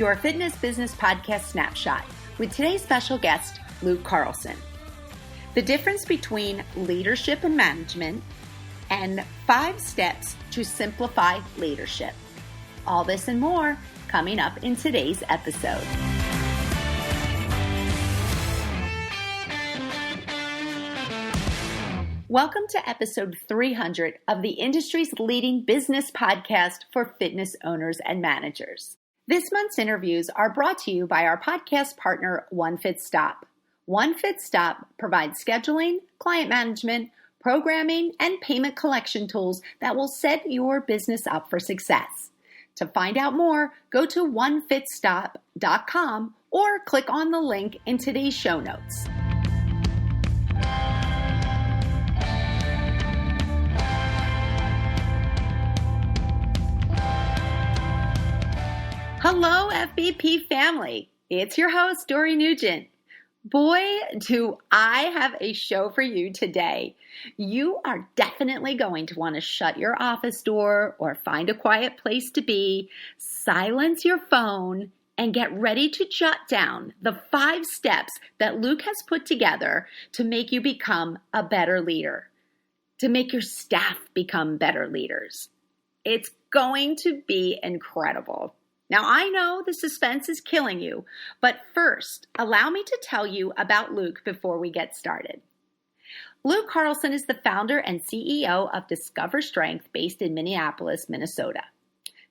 your Fitness Business Podcast Snapshot with today's special guest, Luke Carlson. The difference between leadership and management, and 5 steps to simplify leadership. All this and more coming up in today's episode. Welcome to episode 300 of the industry's leading business podcast for fitness owners and managers. This month's interviews are brought to you by our podcast partner, OneFitStop. OneFitStop provides scheduling, client management, programming, and payment collection tools that will set your business up for success. To find out more, go to onefitstop.com or click on the link in today's show notes. Hello, FBP family. It's your host, Dory Nugent. Boy, do I have a show for you today. You are definitely going to want to shut your office door or find a quiet place to be, silence your phone, and get ready to jot down the 5 steps that Luke has put together to make you become a better leader, to make your staff become better leaders. It's going to be incredible. Now, I know the suspense is killing you, but first, allow me to tell you about Luke before we get started. Luke Carlson is the founder and CEO of Discover Strength based in Minneapolis, Minnesota.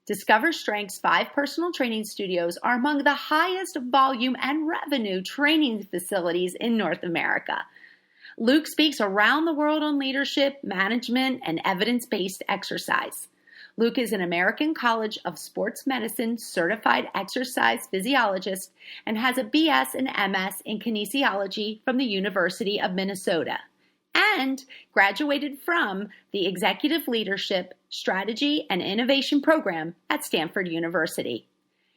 Discover Strength's 5 personal training studios are among the highest volume and revenue training facilities in North America. Luke speaks around the world on leadership, management, and evidence-based exercise. Luke is an American College of Sports Medicine certified exercise physiologist and has a BS and MS in Kinesiology from the University of Minnesota and graduated from the Executive Leadership, Strategy, and Innovation program at Stanford University.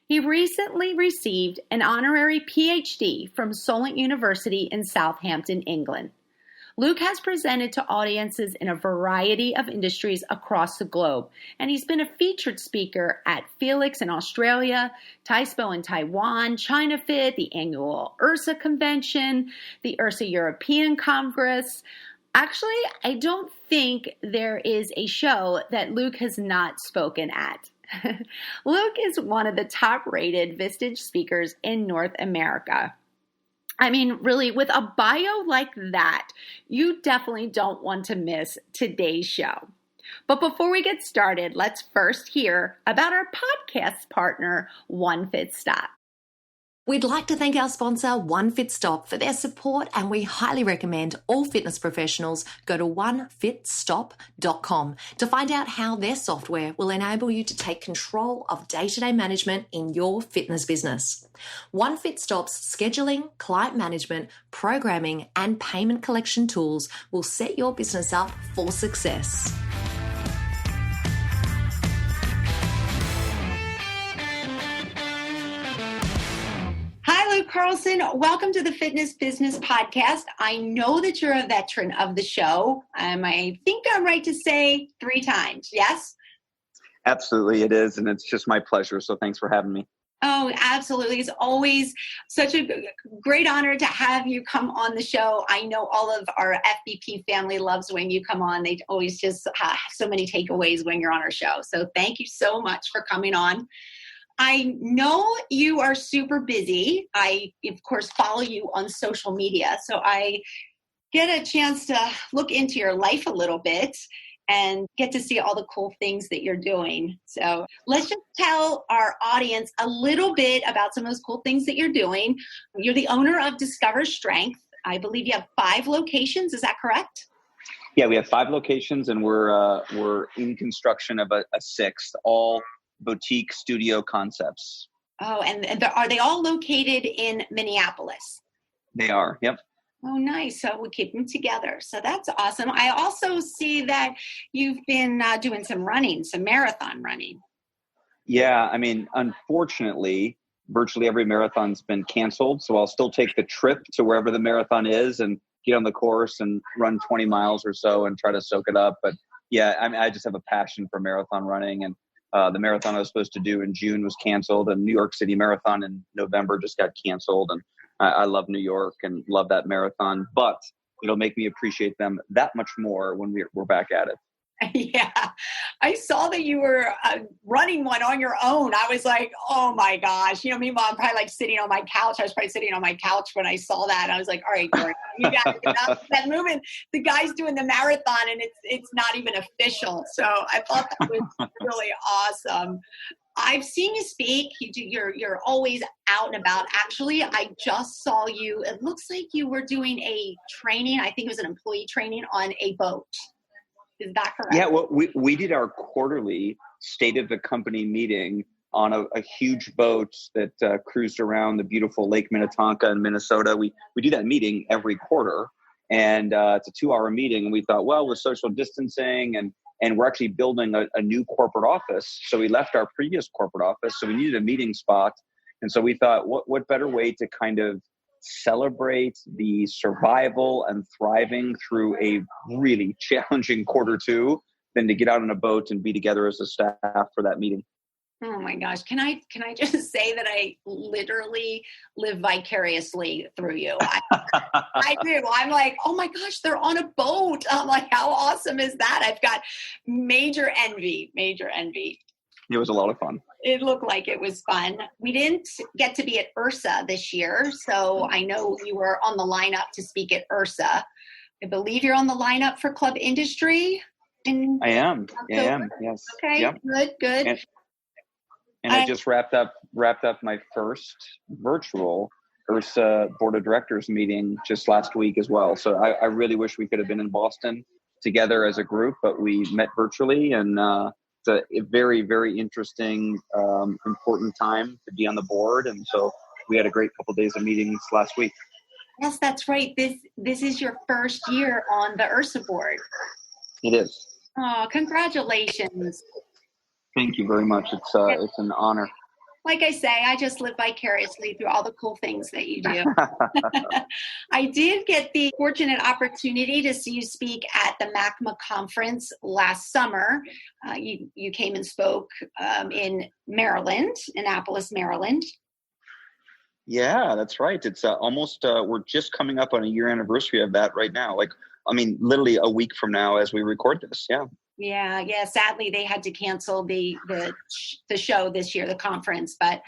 He recently received an Honorary PhD from Solent University in Southampton, England. Luke has presented to audiences in a variety of industries across the globe, and he's been a featured speaker at Felix in Australia, Taispo in Taiwan, ChinaFit, the annual URSA convention, the URSA European Congress. Actually, I don't think there is a show that Luke has not spoken at. Luke is one of the top-rated Vistage speakers in North America. I mean, really, with a bio like that, you definitely don't want to miss today's show. But before we get started, let's first hear about our podcast partner, OneFitStop. We'd like to thank our sponsor, OneFitStop, for their support, and we highly recommend all fitness professionals go to onefitstop.com to find out how their software will enable you to take control of day-to-day management in your fitness business. OneFitStop's scheduling, client management, programming, and payment collection tools will set your business up for success. Luke Carlson, welcome to the Fitness Business Podcast. I know that you're a veteran of the show. I think I'm right to say 3 times, yes? Absolutely, it is, and it's just my pleasure, so thanks for having me. Oh, absolutely. It's always such a great honor to have you come on the show. I know all of our FBP family loves when you come on. They always just have so many takeaways when you're on our show, so thank you so much for coming on. I know you are super busy. I, of course, follow you on social media, so I get a chance to look into your life a little bit and get to see all the cool things that you're doing. So let's just tell our audience a little bit about some of those cool things that you're doing. You're the owner of Discover Strength. I believe you have 5 locations. Is that correct? Yeah, we have 5 locations, and we're in construction of a 6th, all boutique studio concepts. Oh, and are they all located in Minneapolis? They are, yep. Oh, nice. So we keep them together. So that's awesome. I also see that you've been doing some marathon running. Yeah, I mean, unfortunately, virtually every marathon's been canceled. So I'll still take the trip to wherever the marathon is and get on the course and run 20 miles or so and try to soak it up. But yeah, I mean, I just have a passion for marathon running, and The marathon I was supposed to do in June was canceled, and New York City Marathon in November just got canceled. And I love New York and love that marathon, but it'll make me appreciate them that much more when we're back at it. Yeah, I saw that you were running one on your own. I was like, oh my gosh. Meanwhile, I'm probably like sitting on my couch. I was probably sitting on my couch when I saw that. I was like, all right, Dorian, you got to get out that movement. The guy's doing the marathon and it's not even official. So I thought that was really awesome. I've seen you speak. You're always out and about. Actually, I just saw you. It looks like you were doing a training. I think it was an employee training on a boat. Is that correct? Yeah, well, we did our quarterly state of the company meeting on a huge boat that cruised around the beautiful Lake Minnetonka in Minnesota. We do that meeting every quarter, and it's a 2-hour meeting. And we thought, well, with social distancing and we're actually building a new corporate office. So we left our previous corporate office. So we needed a meeting spot. And so we thought, what better way to kind of celebrate the survival and thriving through a really challenging Q2 than to get out on a boat and be together as a staff for that meeting. Oh my gosh. Can I just say that I literally live vicariously through you? I do. I'm like, oh my gosh, they're on a boat. I'm like, how awesome is that? I've got major envy. It was a lot of fun. It looked like it was fun. We didn't get to be at IRSA this year, so I know you were on the lineup to speak at IRSA. I believe you're on the lineup for Club Industry. I am. Yes. Okay. Yep. Good. And I just wrapped up my first virtual IRSA board of directors meeting just last week as well. So I really wish we could have been in Boston together as a group, but we met virtually, and it's a very, very interesting, important time to be on the board. And so we had a great couple of days of meetings last week. Yes, that's right. This is your first year on the IRSA board. It is. Oh, congratulations. Thank you very much. It's an honor. Like I say, I just live vicariously through all the cool things that you do. I did get the fortunate opportunity to see you speak at the MACMA conference last summer. You came and spoke in Maryland, Annapolis, Maryland. Yeah, that's right. It's almost, we're just coming up on a year anniversary of that right now. Literally a week from now as we record this. Yeah. Yeah. Sadly, they had to cancel the show this year, the conference. But,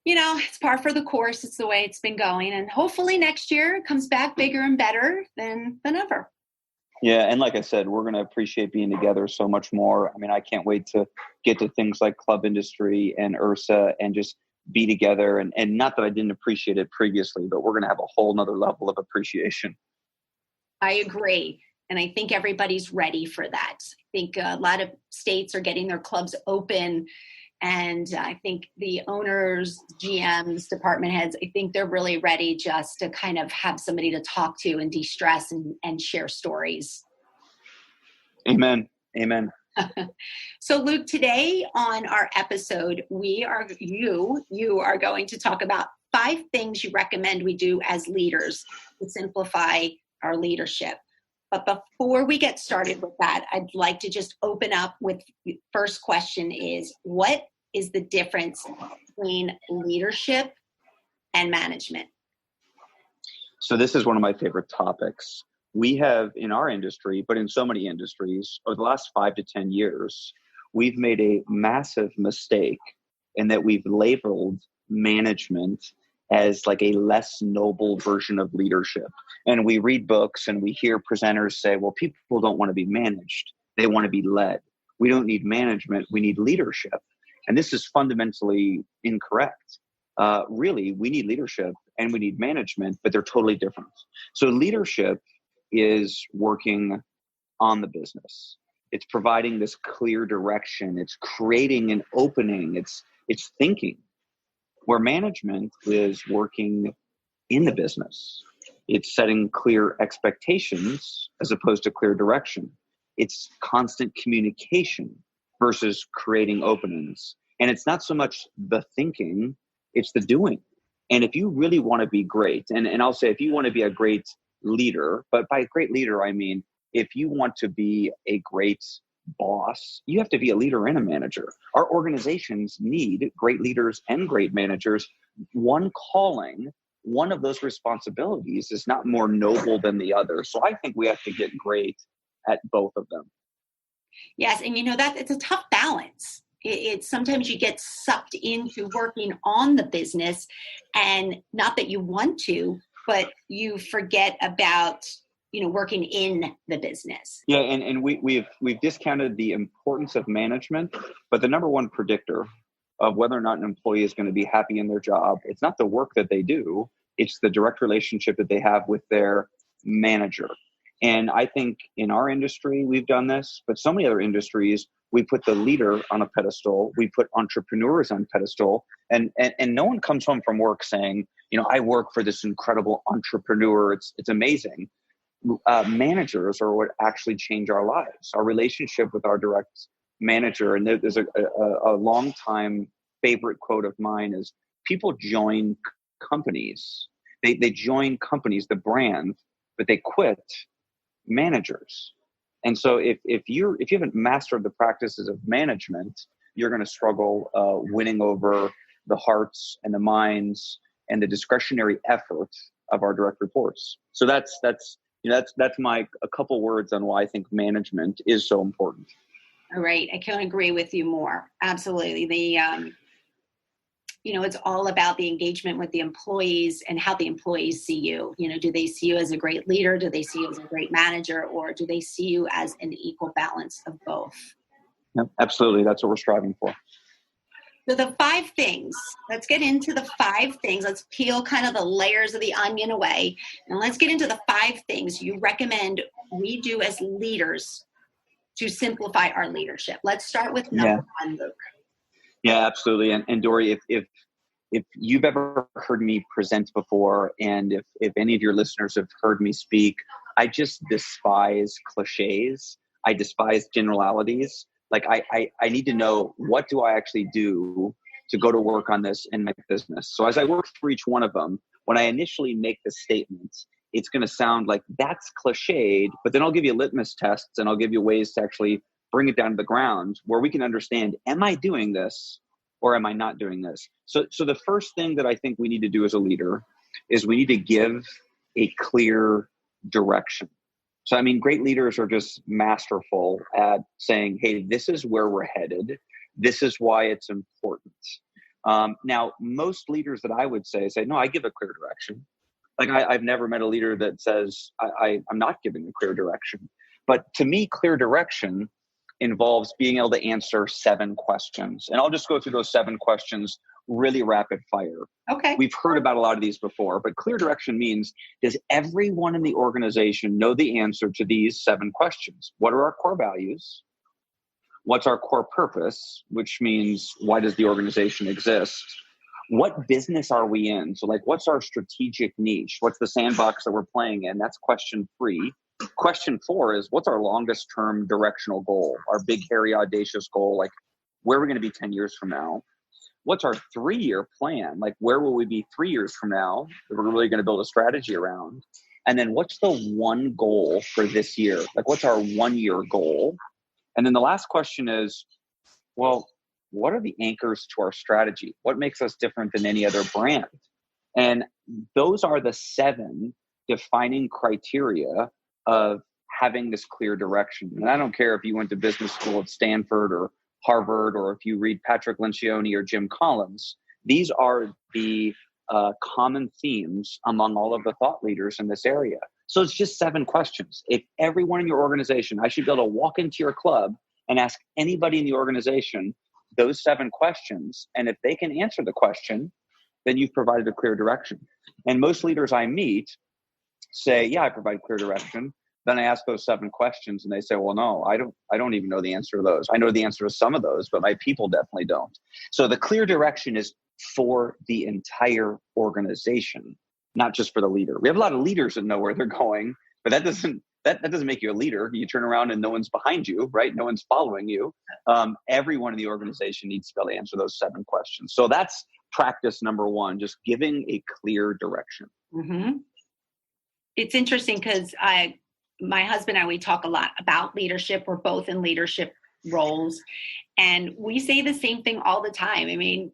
it's par for the course. It's the way it's been going. And hopefully next year it comes back bigger and better than ever. Yeah. And like I said, we're going to appreciate being together so much more. I mean, I can't wait to get to things like Club Industry and IRSA and just be together. And not that I didn't appreciate it previously, but we're going to have a whole nother level of appreciation. I agree. And I think everybody's ready for that. I think a lot of states are getting their clubs open. And I think the owners, GMs, department heads, I think they're really ready just to kind of have somebody to talk to and de-stress and share stories. Amen. So Luke, today on our episode, you are going to talk about 5 things you recommend we do as leaders to simplify our leadership. But before we get started with that, I'd like to just open up with the first question is, what is the difference between leadership and management? So this is one of my favorite topics. We have in our industry, but in so many industries, over the last 5 to 10 years, we've made a massive mistake in that we've labeled management as like a less noble version of leadership. And we read books and we hear presenters say, well, people don't want to be managed. They want to be led. We don't need management. We need leadership. And this is fundamentally incorrect. Really, we need leadership and we need management, but they're totally different. So leadership is working on the business. It's providing this clear direction. It's creating an opening. It's thinking. Where management is working in the business. It's setting clear expectations as opposed to clear direction. It's constant communication versus creating openings. And it's not so much the thinking, it's the doing. And if you really want to be great, and I'll say if you want to be a great leader, but by great leader, I mean, if you want to be a great boss. You have to be a leader and a manager. Our organizations need great leaders and great managers. One calling, one of those responsibilities is not more noble than the other. So I think we have to get great at both of them. Yes. And that it's a tough balance. It's sometimes you get sucked into working on the business, and not that you want to, but you forget about, working in the business. Yeah. And we've discounted the importance of management, but the number one predictor of whether or not an employee is going to be happy in their job, it's not the work that they do, it's the direct relationship that they have with their manager. And I think in our industry, we've done this, but so many other industries, we put the leader on a pedestal, we put entrepreneurs on pedestal, and no one comes home from work saying, I work for this incredible entrepreneur. It's amazing. Managers are what actually change our lives, our relationship with our direct manager. And there's a long time favorite quote of mine is, people join companies. They join companies, the brand, but they quit managers. And so if you haven't mastered the practices of management, you're going to struggle winning over the hearts and the minds and the discretionary effort of our direct reports. So that's my a couple words on why I think management is so important. All right, I can't agree with you more. Absolutely, it's all about the engagement with the employees and how the employees see you. Do they see you as a great leader? Do they see you as a great manager? Or do they see you as an equal balance of both? Yep, absolutely. That's what we're striving for. So the 5 things, let's get into the 5 things. Let's peel kind of the layers of the onion away. And let's get into the 5 things you recommend we do as leaders to simplify our leadership. Let's start with number 1, Luke. Yeah, absolutely. And Dory, if you've ever heard me present before, and if any of your listeners have heard me speak, I just despise cliches. I despise generalities. Like I need to know, what do I actually do to go to work on this in my business? So as I work through each one of them, when I initially make the statement, it's going to sound like that's cliched, but then I'll give you litmus tests and I'll give you ways to actually bring it down to the ground where we can understand, am I doing this or am I not doing this? So the first thing that I think we need to do as a leader is we need to give a clear direction. So, great leaders are just masterful at saying, hey, this is where we're headed. This is why it's important. Now, most leaders that I would say, no, I give a clear direction. Like I've never met a leader that says, I'm not giving a clear direction. But to me, clear direction involves being able to answer 7 questions. And I'll just go through those 7 questions really rapid fire. Okay. We've heard about a lot of these before, but clear direction means, does everyone in the organization know the answer to these 7 questions? What are our core values? What's our core purpose? Which means, why does the organization exist? What business are we in? So what's our strategic niche? What's the sandbox that we're playing in? That's question 3. Question 4 is, what's our longest term directional goal? Our big, hairy, audacious goal, where are we going to be 10 years from now? What's our 3-year plan? Where will we be 3 years from now that we're really going to build a strategy around? And then what's the one goal for this year? What's our 1-year goal? And then the last question is, well, what are the anchors to our strategy? What makes us different than any other brand? And those are the 7 defining criteria of having this clear direction. And I don't care if you went to business school at Stanford or Harvard, or if you read Patrick Lencioni or Jim Collins. These are the common themes among all of the thought leaders in this area. So it's just 7 questions. If everyone in your organization, I should be able to walk into your club and ask anybody in the organization those 7 questions. And if they can answer the question, then you've provided a clear direction. And most leaders I meet say, yeah, I provide clear direction. Then I ask those 7 questions and they say, well, no, I don't even know the answer to those. I know the answer to some of those, but my people definitely don't. So the clear direction is for the entire organization, not just for the leader. We have a lot of leaders that know where they're going, but that doesn't make you a leader. You turn around and no one's behind you, right? No one's following you. Everyone in the organization needs to be able to answer those 7 questions. So that's practice number 1, just giving a clear direction. Mm-hmm. It's interesting because my husband and I, we talk a lot about leadership. We're both in leadership roles, and we say the same thing all the time. I mean,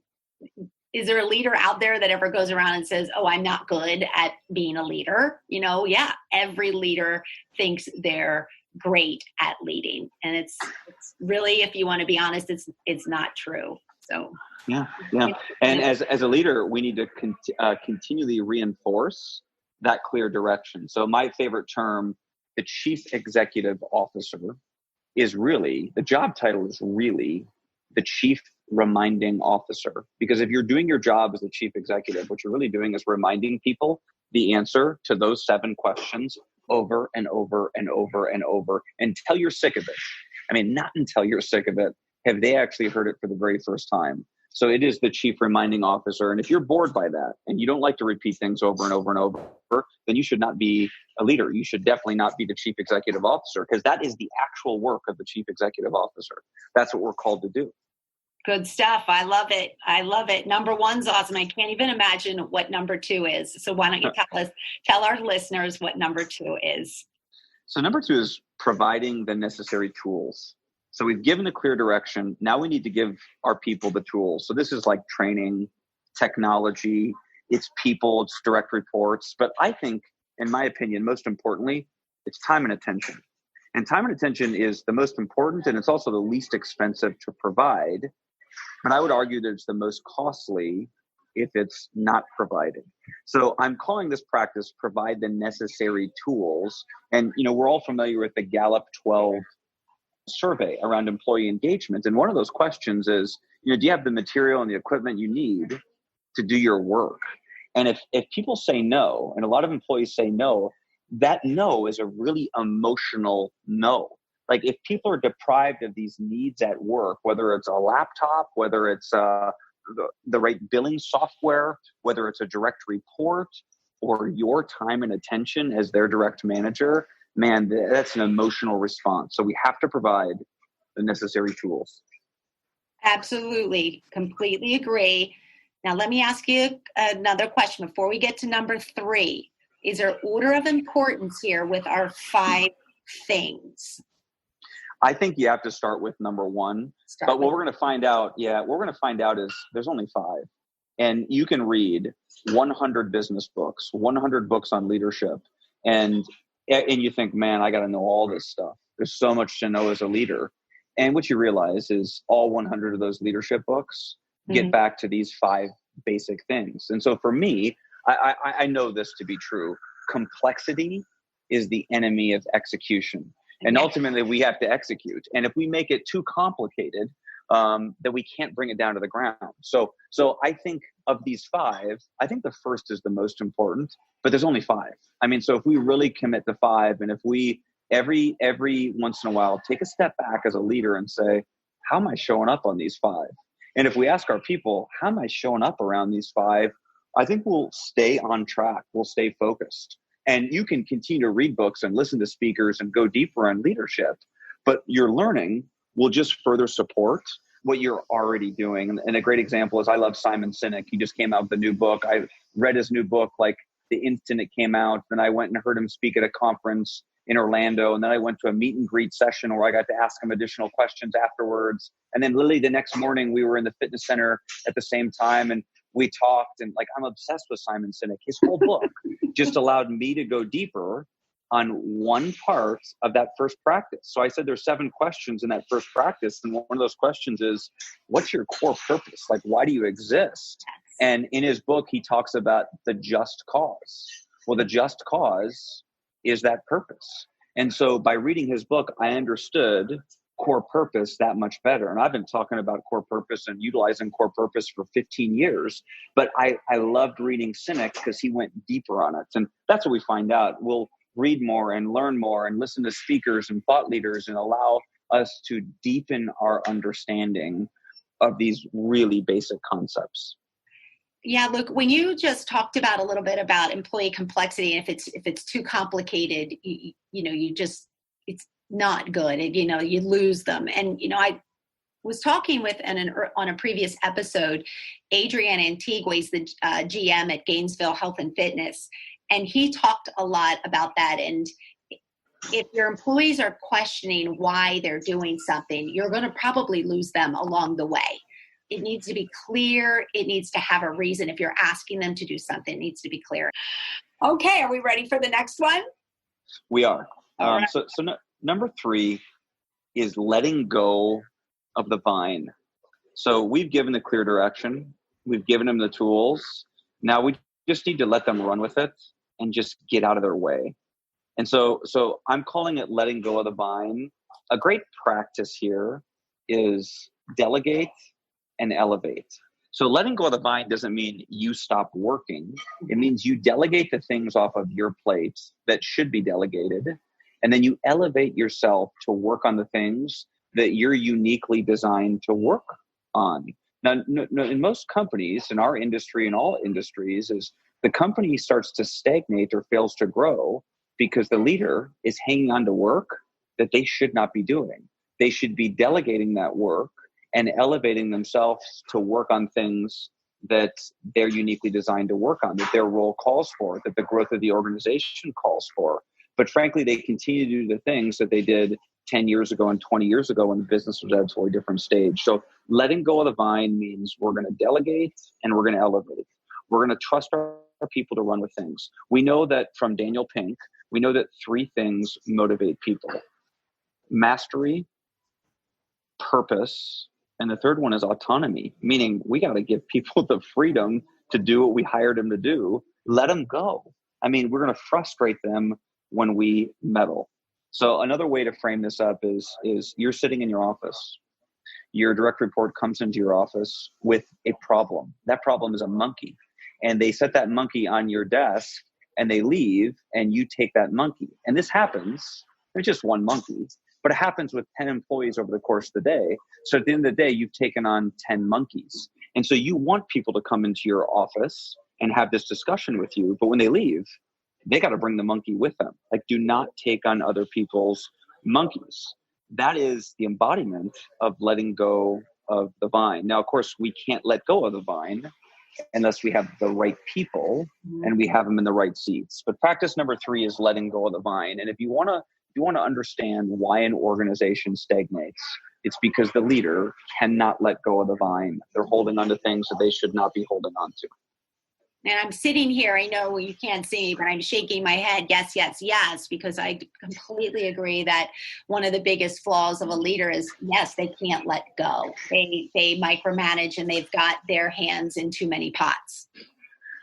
is there a leader out there that ever goes around and says, oh, I'm not good at being a leader? Yeah, every leader thinks they're great at leading. And it's really, if you want to be honest, it's not true. So yeah. And as a leader, we need to continually reinforce that clear direction. So my favorite term, the chief executive officer, is really, the job title is really the chief reminding officer. Because if you're doing your job as the chief executive, what you're really doing is reminding people the answer to those 7 questions over and over and over and over until you're sick of it. I mean, not until you're sick of it have they actually heard it for the very first time. So it is the chief reminding officer. And if you're bored by that and you don't like to repeat things over and over and over, then you should not be a leader. You should definitely not be the chief executive officer, because that is the actual work of the chief executive officer. That's what we're called to do. Good stuff. I love it. I love it. Number 1's awesome. I can't even imagine what number 2 is. So why don't you tell our listeners what number 2 is? So number 2 is providing the necessary tools. So we've given a clear direction. Now we need to give our people the tools. So this is like training, technology, it's people, it's direct reports. But I think, in my opinion, most importantly, it's time and attention. And time and attention is the most important, and it's also the least expensive to provide. But I would argue that it's the most costly if it's not provided. So I'm calling this practice provide the necessary tools. And, we're all familiar with the Gallup 12 survey around employee engagement. And one of those questions is, do you have the material and the equipment you need to do your work? And if people say no, and a lot of employees say no, that no is a really emotional no. Like if people are deprived of these needs at work, whether it's a laptop, whether it's the right billing software, whether it's a direct report or your time and attention as their direct manager, man, that's an emotional response. So we have to provide the necessary tools. Absolutely. Completely agree. Now, let me ask you another question before we get to number 3. Is there order of importance here with our 5 things? I think you have to start with number 1. What we're going to find out, is there's only 5. And you can read 100 business books, 100 books on leadership, and you think, man, I got to know all this stuff. There's so much to know as a leader. And what you realize is all 100 of those leadership books get back to these 5 basic things. And so for me, I know this to be true. Complexity is the enemy of execution. And ultimately, we have to execute. And if we make it too complicated, then we can't bring it down to the ground. So I think of these 5, I think the first is the most important, but there's only 5. I mean, so if we really commit to 5, and if we every once in a while take a step back as a leader and say, how am I showing up on these 5? And if we ask our people, how am I showing up around these 5? I think we'll stay on track. We'll stay focused. And you can continue to read books and listen to speakers and go deeper on leadership, but your learning will just further support what you're already doing. And a great example is I love Simon Sinek. He just came out with a new book. I read his new book like the instant it came out. Then I went and heard him speak at a conference in Orlando. And then I went to a meet and greet session where I got to ask him additional questions afterwards. And then literally the next morning we were in the fitness center at the same time and we talked, and like, I'm obsessed with Simon Sinek. His whole book just allowed me to go deeper on one part of that first practice. So I said there's 7 questions in that first practice. And one of those questions is, what's your core purpose? Like, why do you exist? And in his book, he talks about the just cause. Well, the just cause is that purpose. And so by reading his book, I understood core purpose that much better. And I've been talking about core purpose and utilizing core purpose for 15 years, but I loved reading Sinek because he went deeper on it. And that's what we find out. We'll read more and learn more and listen to speakers and thought leaders and allow us to deepen our understanding of these really basic concepts. Yeah, look, when you just talked about a little bit about employee complexity, and if it's too complicated, it's not good. You lose them. And, I was talking with on a previous episode, Adrian Antigues, the GM at Gainesville Health and Fitness, and he talked a lot about that. And if your employees are questioning why they're doing something, you're going to probably lose them along the way. It needs to be clear. It needs to have a reason. If you're asking them to do something, it needs to be clear. Okay, are we ready for the next one? We are. Right. So number 3 is letting go of the vine. So we've given the clear direction. We've given them the tools. Now we just need to let them run with it and just get out of their way. And so I'm calling it letting go of the vine. A great practice here is delegate and elevate. So letting go of the vine doesn't mean you stop working. It means you delegate the things off of your plate that should be delegated, and then you elevate yourself to work on the things that you're uniquely designed to work on. Now, in most companies, in our industry, in all industries, is the company starts to stagnate or fails to grow because the leader is hanging on to work that they should not be doing. They should be delegating that work and elevating themselves to work on things that they're uniquely designed to work on, that their role calls for, that the growth of the organization calls for. But frankly, they continue to do the things that they did 10 years ago and 20 years ago when the business was at a totally different stage. So letting go of the vine means we're going to delegate and we're going to elevate. We're going to trust our people to run with things. We know that from Daniel Pink, we know that 3 things motivate people: mastery, purpose, and the third one is autonomy, meaning we got to give people the freedom to do what we hired them to do. Let them go. I mean, we're going to frustrate them when we meddle. So another way to frame this up is you're sitting in your office. Your direct report comes into your office with a problem. That problem is a monkey. And they set that monkey on your desk and they leave and you take that monkey. And this happens, there's just one monkey, but it happens with 10 employees over the course of the day. So at the end of the day, you've taken on 10 monkeys. And so you want people to come into your office and have this discussion with you. But when they leave, they got to bring the monkey with them. Like, do not take on other people's monkeys. That is the embodiment of letting go of the vine. Now, of course, we can't let go of the vine unless we have the right people and we have them in the right seats. But practice number 3 is letting go of the vine. And if you want to understand why an organization stagnates, it's because the leader cannot let go of the vine. They're holding on to things that they should not be holding on to. And I'm sitting here, I know you can't see me, but I'm shaking my head, yes, yes, yes, because I completely agree that one of the biggest flaws of a leader is, yes, they can't let go. They micromanage and they've got their hands in too many pots.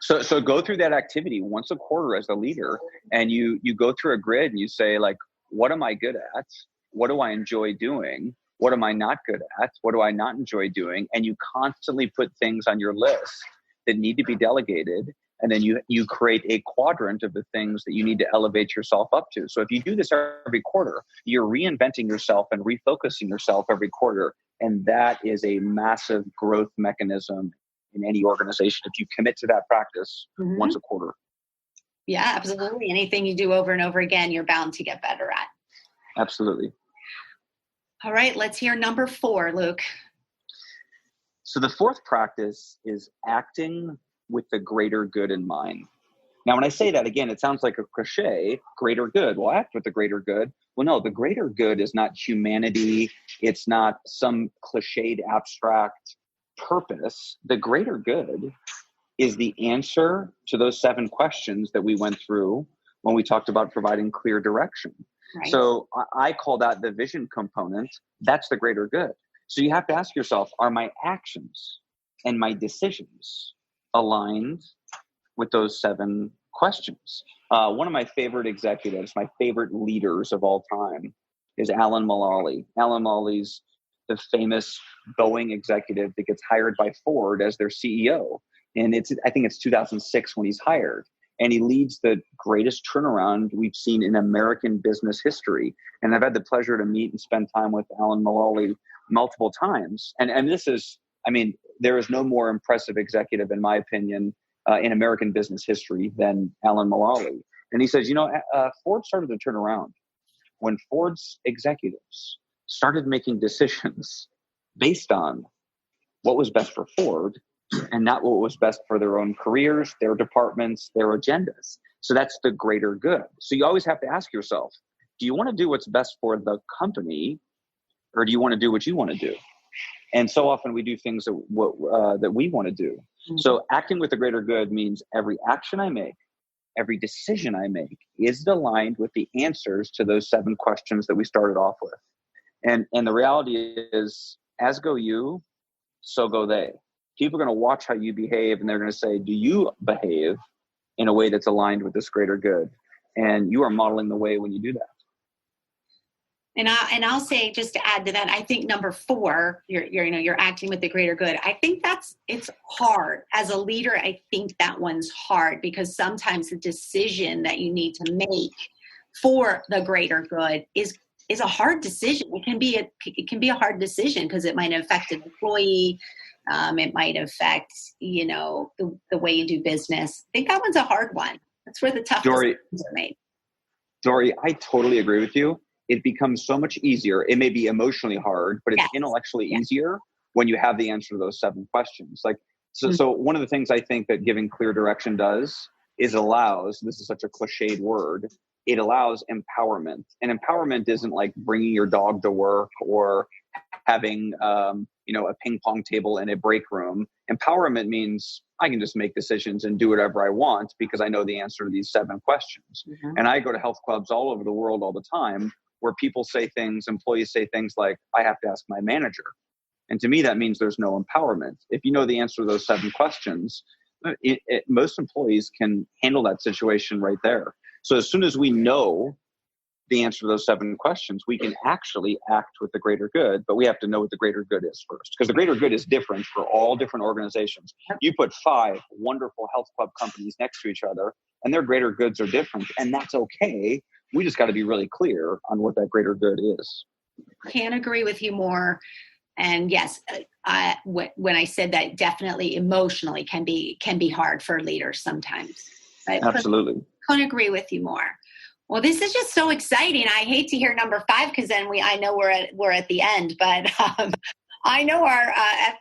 So go through that activity once a quarter as a leader, and you go through a grid and you say, like, what am I good at? What do I enjoy doing? What am I not good at? What do I not enjoy doing? And you constantly put things on your list that need to be delegated. And then you create a quadrant of the things that you need to elevate yourself up to. So if you do this every quarter, you're reinventing yourself and refocusing yourself every quarter. And that is a massive growth mechanism in any organization if you commit to that practice once a quarter. Yeah, absolutely. Anything you do over and over again, you're bound to get better at. Absolutely. All right, let's hear number 4, Luke. So the 4th practice is acting with the greater good in mind. Now, when I say that, again, it sounds like a cliche, greater good. Well, act with the greater good. Well, no, the greater good is not humanity. It's not some cliched abstract purpose. The greater good is the answer to those 7 questions that we went through when we talked about providing clear direction. Right. So I call that the vision component. That's the greater good. So you have to ask yourself, are my actions and my decisions aligned with those 7 questions? One of my favorite executives, my favorite leaders of all time is Alan Mulally. Alan Mullally's the famous Boeing executive that gets hired by Ford as their CEO. And I think it's 2006 when he's hired. And he leads the greatest turnaround we've seen in American business history. And I've had the pleasure to meet and spend time with Alan Mulally multiple times. And this is, I mean, there is no more impressive executive, in my opinion, in American business history than Alan Mulally. And he says, Ford started to turn around when Ford's executives started making decisions based on what was best for Ford and not what was best for their own careers, their departments, their agendas. So that's the greater good. So you always have to ask yourself, do you want to do what's best for the company, or do you want to do what you want to do? And so often we do things that we want to do. Mm-hmm. So acting with the greater good means every action I make, every decision I make, is it aligned with the answers to those 7 questions that we started off with? And the reality is, as go you, so go they. People are going to watch how you behave, and they're going to say, do you behave in a way that's aligned with this greater good? And you are modeling the way when you do that. And I'll say, just to add to that, I think number 4, you're acting with the greater good. I think it's hard as a leader. I think that one's hard because sometimes the decision that you need to make for the greater good is a hard decision. It can be a hard decision because it might affect an employee. It might affect, the way you do business. I think that one's a hard one. That's where the tough decisions are made. Dory, I totally agree with you. It becomes so much easier. It may be emotionally hard, but it's intellectually easier when you have the answer to those 7 questions. So one of the things I think that giving clear direction does is allows, this is such a cliched word, it allows empowerment. And empowerment isn't like bringing your dog to work or having, a ping pong table in a break room. Empowerment means I can just make decisions and do whatever I want because I know the answer to these 7 questions. Mm-hmm. And I go to health clubs all over the world all the time where people say things, employees say things like, I have to ask my manager. And to me, that means there's no empowerment. If you know the answer to those 7 questions, most employees can handle that situation right there. So as soon as we know the answer to those 7 questions, we can actually act with the greater good, but we have to know what the greater good is first, because the greater good is different for all different organizations. You put 5 wonderful health club companies next to each other, and their greater goods are different, and that's okay. We just got to be really clear on what that greater good is. Can't agree with you more. And yes, when I said that, definitely emotionally can be hard for leaders sometimes. Right? Absolutely. Couldn't agree with you more. Well, this is just so exciting. I hate to hear number 5 because then I know we're at the end, but I know our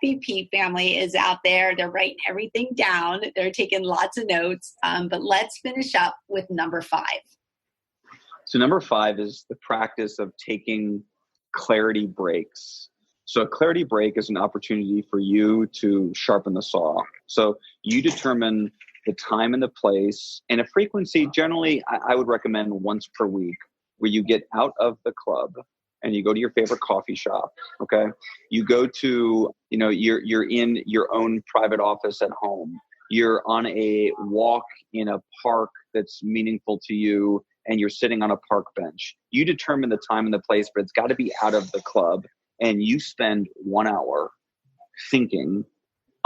FVP family is out there. They're writing everything down. They're taking lots of notes. But let's finish up with number 5. So number 5 is the practice of taking clarity breaks. So a clarity break is an opportunity for you to sharpen the saw. So you determine the time and the place and a frequency. Generally, I would recommend once per week, where you get out of the club and you go to your favorite coffee shop. Okay. You go to, you're in your own private office at home. You're on a walk in a park that's meaningful to you, and you're sitting on a park bench. You determine the time and the place, but it's got to be out of the club. And you spend 1 hour thinking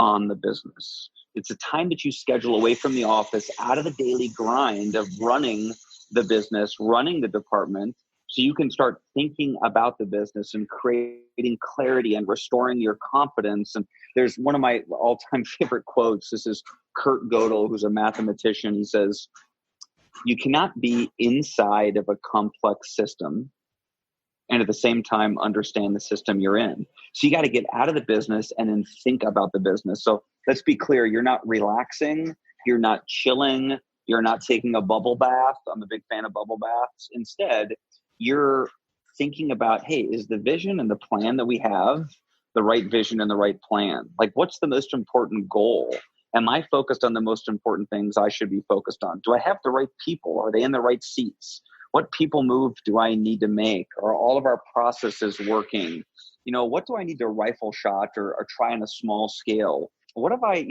on the business. It's a time that you schedule away from the office, out of the daily grind of running the business, running the department, so you can start thinking about the business and creating clarity and restoring your confidence. And there's one of my all-time favorite quotes. This is Kurt Gödel, who's a mathematician. He says, you cannot be inside of a complex system and at the same time understand the system you're in. So you got to get out of the business and then think about the business. So let's be clear, you're not relaxing, you're not chilling, you're not taking a bubble bath. I'm a big fan of bubble baths. Instead, you're thinking about, hey, is the vision and the plan that we have the right vision and the right plan? Like, what's the most important goal? Am I focused on the most important things I should be focused on? Do I have the right people? Are they in the right seats? What people move do I need to make? Are all of our processes working? What do I need to rifle shot or try on a small scale? What have I,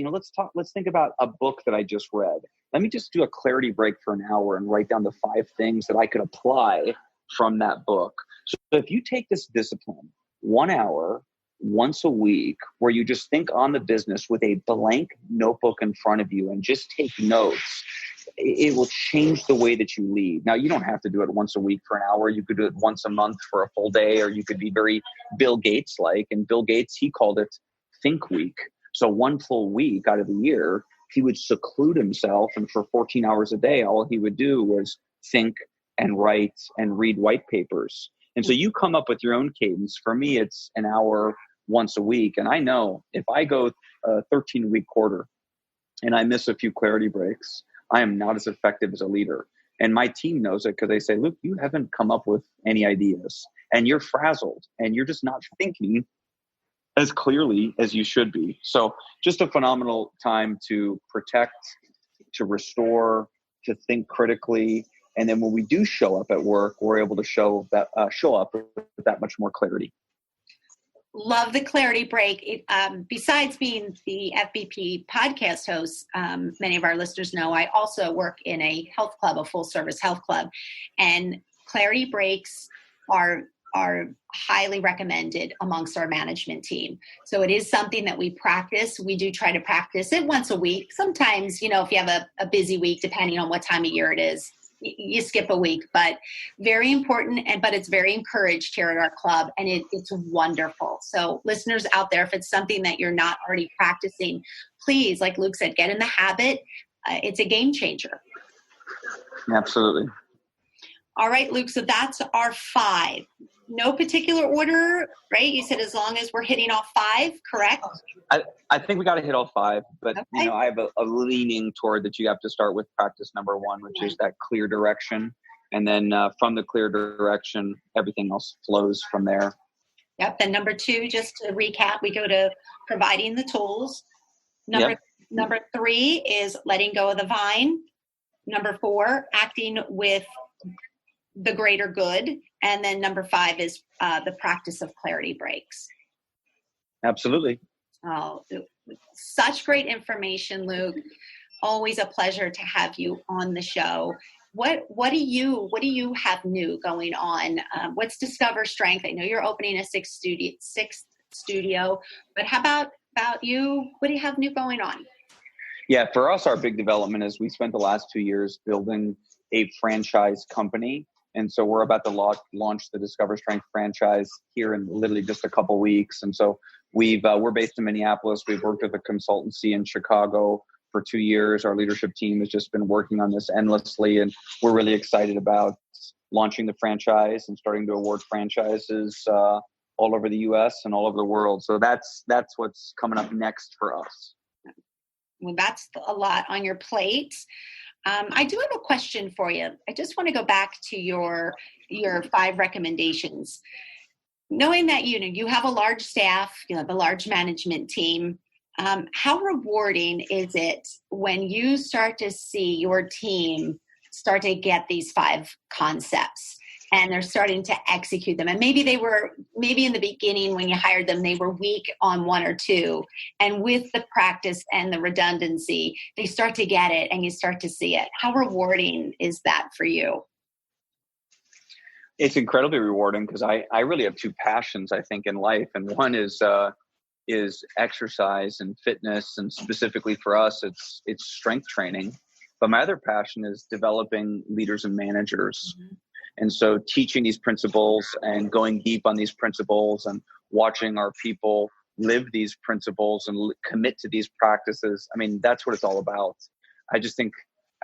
let's think about a book that I just read. Let me just do a clarity break for an hour and write down the 5 things that I could apply from that book. So if you take this discipline, 1 hour, once a week, where you just think on the business with a blank notebook in front of you and just take notes, it will change the way that you lead. Now, you don't have to do it once a week for an hour. You could do it once a month for a full day, or you could be very Bill Gates-like. And Bill Gates, he called it Think Week. So 1 full week out of the year, he would seclude himself, and for 14 hours a day, all he would do was think and write and read white papers. And so you come up with your own cadence. For me, it's an hour once a week. And I know if I go a 13-week quarter and I miss a few clarity breaks, I am not as effective as a leader. And my team knows it because they say, Luke, you haven't come up with any ideas and you're frazzled and you're just not thinking as clearly as you should be. So just a phenomenal time to protect, to restore, to think critically. And then when we do show up at work, we're able to show up with that much more clarity. Love the clarity break. Besides being the FBP podcast host, many of our listeners know I also work in a health club, a full service health club, and clarity breaks are highly recommended amongst our management team. So it is something that we practice. We do try to practice it once a week. Sometimes, if you have a busy week, depending on what time of year it is, you skip a week, but very important. But it's very encouraged here at our club, and it's wonderful. So listeners out there, if it's something that you're not already practicing, please, like Luke said, get in the habit. It's a game changer. Absolutely. All right, Luke. So that's our 5. No particular order, right? You said as long as we're hitting all 5, correct? I think we got to hit all 5, but okay. I have a leaning toward that you have to start with practice number 1, which is that clear direction. And then from the clear direction, everything else flows from there. Yep. Then number 2, just to recap, we go to providing the tools. Number 3 is letting go of the vine. Number 4, acting with the greater good. And then number 5 is the practice of clarity breaks. Absolutely. Oh, such great information, Luke. Always a pleasure to have you on the show. What do you have new going on? What's Discover Strength? I know you're opening a 6th studio, but how about you? What do you have new going on? Yeah, for us, our big development is we spent the last 2 years building a franchise company. And so we're about to launch the Discover Strength franchise here in literally just a couple weeks. And so we're based in Minneapolis. We've worked with a consultancy in Chicago for 2 years. Our leadership team has just been working on this endlessly. And we're really excited about launching the franchise and starting to award franchises all over the U.S. and all over the world. So that's what's coming up next for us. Well, that's a lot on your plate. I do have a question for you. I just want to go back to your 5 recommendations. Knowing that you have a large staff, you have a large management team, how rewarding is it when you start to see your team start to get these 5 concepts and they're starting to execute them? And maybe in the beginning when you hired them, they were weak on 1 or 2. And with the practice and the redundancy, they start to get it and you start to see it. How rewarding is that for you? It's incredibly rewarding because I really have 2 passions, I think, in life. And one is exercise and fitness. And specifically for us, it's strength training. But my other passion is developing leaders and managers. Mm-hmm. And so teaching these principles and going deep on these principles and watching our people live these principles and commit to these practices. I mean, that's what it's all about. I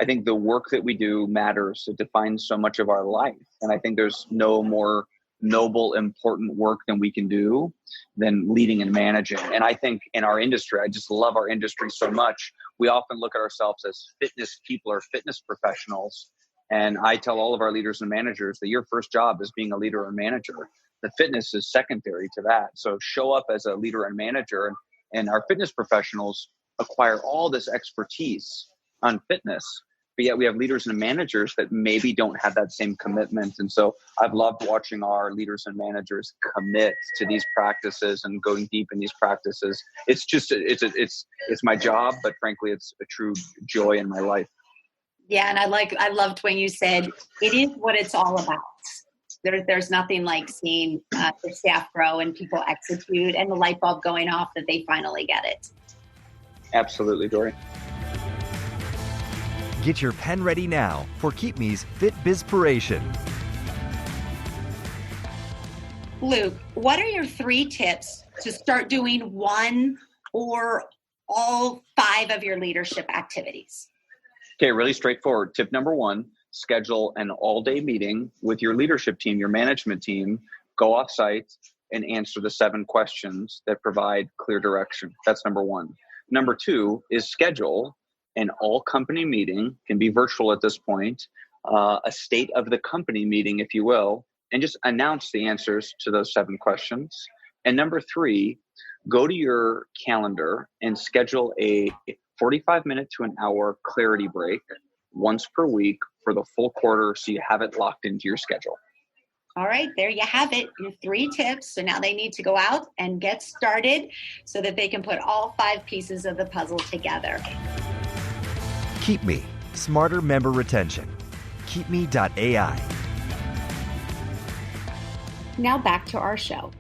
think the work that we do matters. It defines so much of our life. And I think there's no more noble, important work than we can do than leading and managing. And I think in our industry, I just love our industry so much. We often look at ourselves as fitness people or fitness professionals. And I tell all of our leaders and managers that your first job is being a leader or manager. The fitness is secondary to that. So show up as a leader and manager, and our fitness professionals acquire all this expertise on fitness. But yet we have leaders and managers that maybe don't have that same commitment. And so I've loved watching our leaders and managers commit to these practices and going deep in these practices. It's just, it's my job, but frankly, it's a true joy in my life. Yeah, and I loved when you said it is what it's all about. There's nothing like seeing the staff grow and people execute and the light bulb going off that they finally get it. Absolutely, Dory. Get your pen ready now for Keep Me's Fit Bizpiration. Luke, what are your 3 tips to start doing one or all 5 of your leadership activities? Okay, really straightforward. Tip number 1, schedule an all-day meeting with your leadership team, your management team, go off-site and answer the 7 questions that provide clear direction. That's number 1. Number 2 is schedule an all-company meeting, can be virtual at this point, a state of the company meeting, if you will, and just announce the answers to those 7 questions. And number 3, go to your calendar and schedule a 45-minute to an hour clarity break once per week for the full quarter so you have it locked into your schedule. All right, there you have it, your 3 tips. So now they need to go out and get started so that they can put all 5 pieces of the puzzle together. Keep Me, smarter member retention. KeepMe.ai. Now back to our show.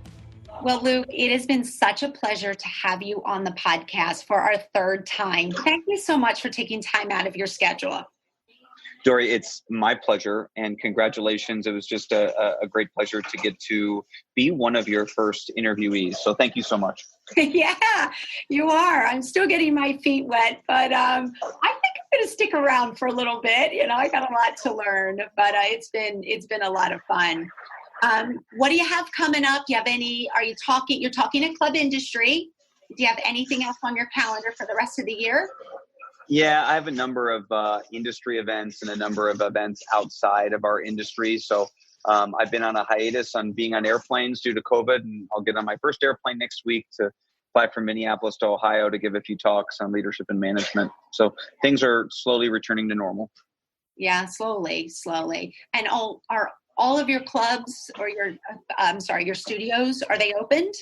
Well, Luke, it has been such a pleasure to have you on the podcast for our 3rd time. Thank you so much for taking time out of your schedule. Dory, it's my pleasure, and congratulations. It was just a great pleasure to get to be one of your first interviewees. So thank you so much. Yeah, you are. I'm still getting my feet wet, but I think I'm going to stick around for a little bit. You know, I got a lot to learn, but it's been a lot of fun. What do you have coming up? Do you have you're talking at Club Industry. Do you have anything else on your calendar for the rest of the year? Yeah, I have a number of industry events and a number of events outside of our industry. So I've been on a hiatus on being on airplanes due to COVID, and I'll get on my first airplane next week to fly from Minneapolis to Ohio to give a few talks on leadership and management. So things are slowly returning to normal. Yeah, slowly. And are all of your clubs or your studios, are they opened?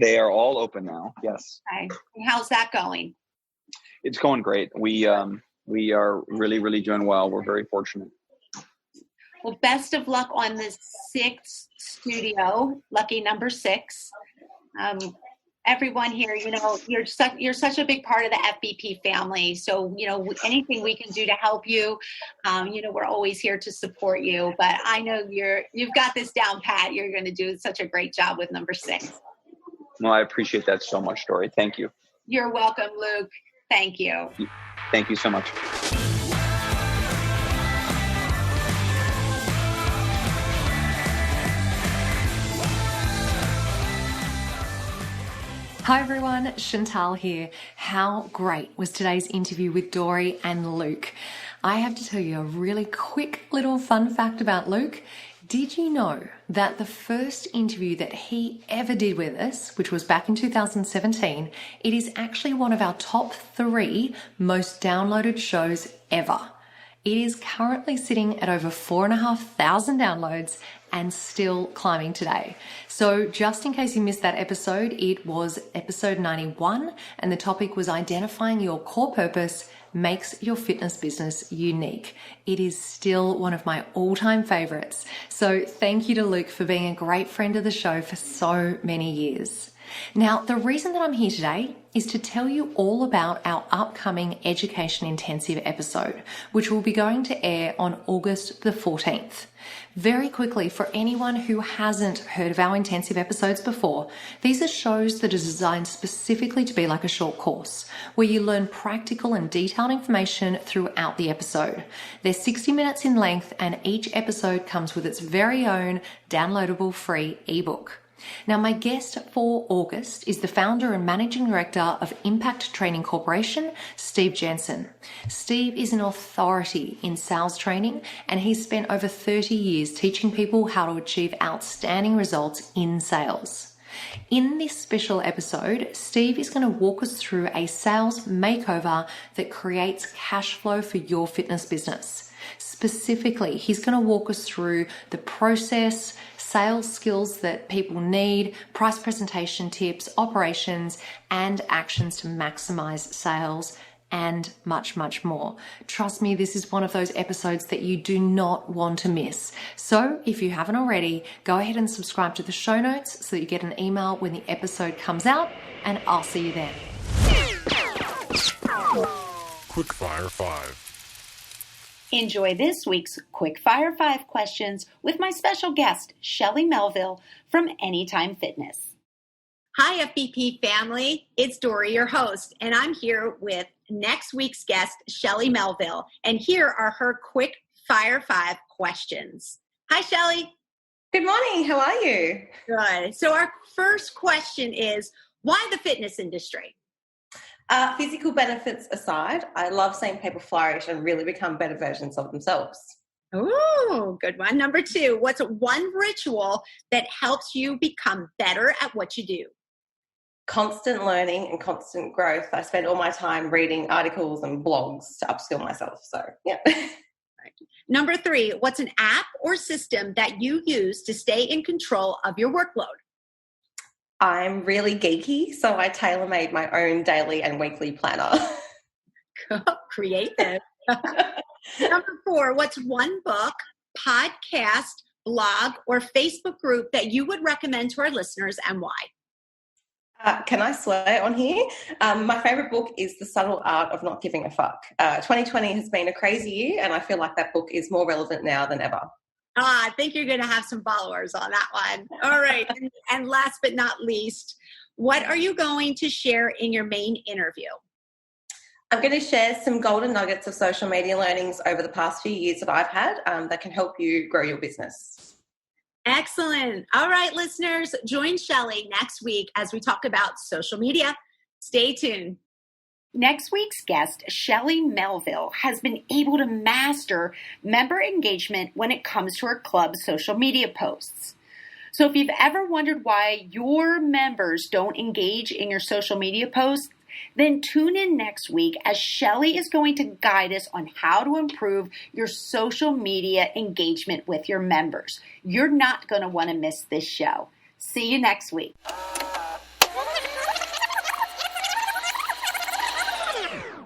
They are all open now. Yes. Okay. How's that going? It's going great. We are really, really doing well. We're very fortunate. Well, best of luck on the 6th studio, lucky number 6. Everyone here, you know, you're such a big part of the FBP family. So, you know, anything we can do to help you, you know, we're always here to support you. But I know you've got this down pat. You're going to do such a great job with number 6. Well, I appreciate that so much, Dory. Thank you. You're welcome, Luke. Thank you. Thank you so much. Hi everyone, Chantal here. How great was today's interview with Dory and Luke? I have to tell you a really quick little fun fact about Luke. Did you know that the first interview that he ever did with us, which was back in 2017, it is actually one of our top 3 most downloaded shows ever. It is currently sitting at over 4,500 downloads and still climbing today. So just in case you missed that episode, it was episode 91, and the topic was identifying your core purpose makes your fitness business unique. It is still one of my all-time favorites. So thank you to Luke for being a great friend of the show for so many years. Now, the reason that I'm here today is to tell you all about our upcoming Education Intensive episode, which will be going to air on August the 14th. Very quickly, for anyone who hasn't heard of our intensive episodes before, these are shows that are designed specifically to be like a short course, where you learn practical and detailed information throughout the episode. They're 60 minutes in length, and each episode comes with its very own downloadable free ebook. Now, my guest for August is the founder and managing director of Impact Training Corporation, Steve Jensen. Steve is an authority in sales training, and he's spent over 30 years teaching people how to achieve outstanding results in sales. In this special episode, Steve is going to walk us through a sales makeover that creates cash flow for your fitness business. Specifically, he's going to walk us through the process, sales skills that people need, price presentation tips, operations, and actions to maximize sales, and much, much more. Trust me, this is one of those episodes that you do not want to miss. So if you haven't already, go ahead and subscribe to the show notes so that you get an email when the episode comes out, and I'll see you then. Quickfire 5. Enjoy this week's Quickfire 5 questions with my special guest, Shelly Melville from Anytime Fitness. Hi, FBP family. It's Dory, your host, and I'm here with next week's guest, Shelly Melville, and here are her Quickfire 5 questions. Hi, Shelly. Good morning. How are you? Good. So our first question is, why the fitness industry? Physical benefits aside, I love seeing people flourish and really become better versions of themselves. Ooh, good one. Number 2, what's one ritual that helps you become better at what you do? Constant learning and constant growth. I spend all my time reading articles and blogs to upskill myself. So, yeah. Number 3, what's an app or system that you use to stay in control of your workload? I'm really geeky, so I tailor-made my own daily and weekly planner. Creative. Number 4, what's one book, podcast, blog, or Facebook group that you would recommend to our listeners and why? Can I swear on here? My favorite book is The Subtle Art of Not Giving a Fuck. 2020 has been a crazy year, and I feel like that book is more relevant now than ever. I think you're going to have some followers on that one. All right. And last but not least, what are you going to share in your main interview? I'm going to share some golden nuggets of social media learnings over the past few years that I've had that can help you grow your business. Excellent. All right, listeners, join Shelley next week as we talk about social media. Stay tuned. Next week's guest, Shelley Melville, has been able to master member engagement when it comes to her club's social media posts. So if you've ever wondered why your members don't engage in your social media posts, then tune in next week as Shelley is going to guide us on how to improve your social media engagement with your members. You're not going to want to miss this show. See you next week.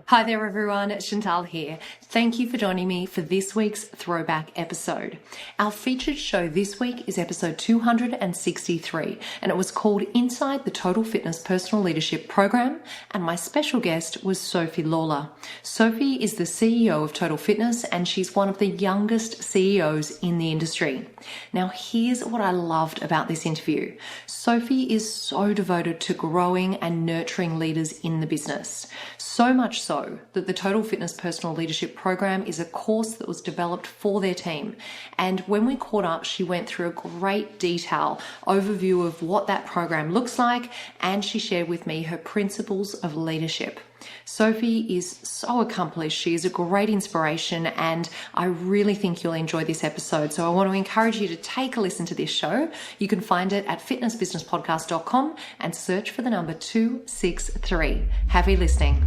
Hi there everyone, Chantal here. Thank you for joining me for this week's throwback episode. Our featured show this week is episode 263, and it was called Inside the Total Fitness Personal Leadership Program, and my special guest was Sophie Lawler. Sophie is the CEO of Total Fitness, and she's one of the youngest CEOs in the industry. Now here's what I loved about this interview. Sophie is so devoted to growing and nurturing leaders in the business. So much so that the Total Fitness Personal Leadership Program is a course that was developed for their team. And when we caught up, she went through a great detail overview of what that program looks like, and she shared with me her principles of leadership. Sophie is so accomplished. She is a great inspiration, and I really think you'll enjoy this episode. So I want to encourage you to take a listen to this show. You can find it at fitnessbusinesspodcast.com and search for the number 263. Happy listening.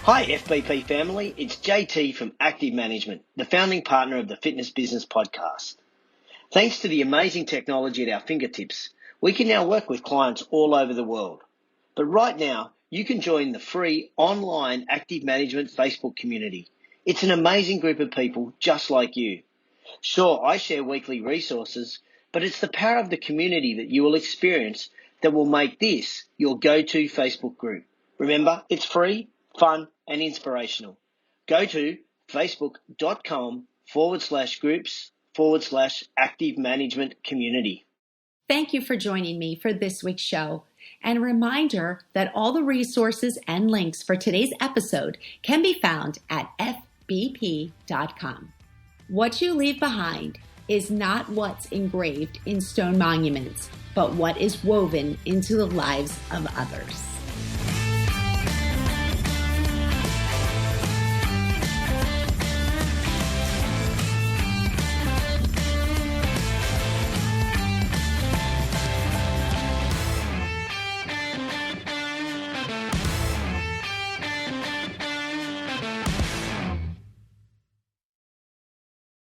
Hi FBP family, it's JT from Active Management, the founding partner of the Fitness Business Podcast. Thanks to the amazing technology at our fingertips, we can now work with clients all over the world. But right now, you can join the free online Active Management Facebook community. It's an amazing group of people just like you. Sure, I share weekly resources, but it's the power of the community that you will experience that will make this your go-to Facebook group. Remember, it's free, fun, and inspirational. Go to facebook.com/groups/active management community. Thank you for joining me for this week's show. And a reminder that all the resources and links for today's episode can be found at fbp.com. What you leave behind is not what's engraved in stone monuments, but what is woven into the lives of others.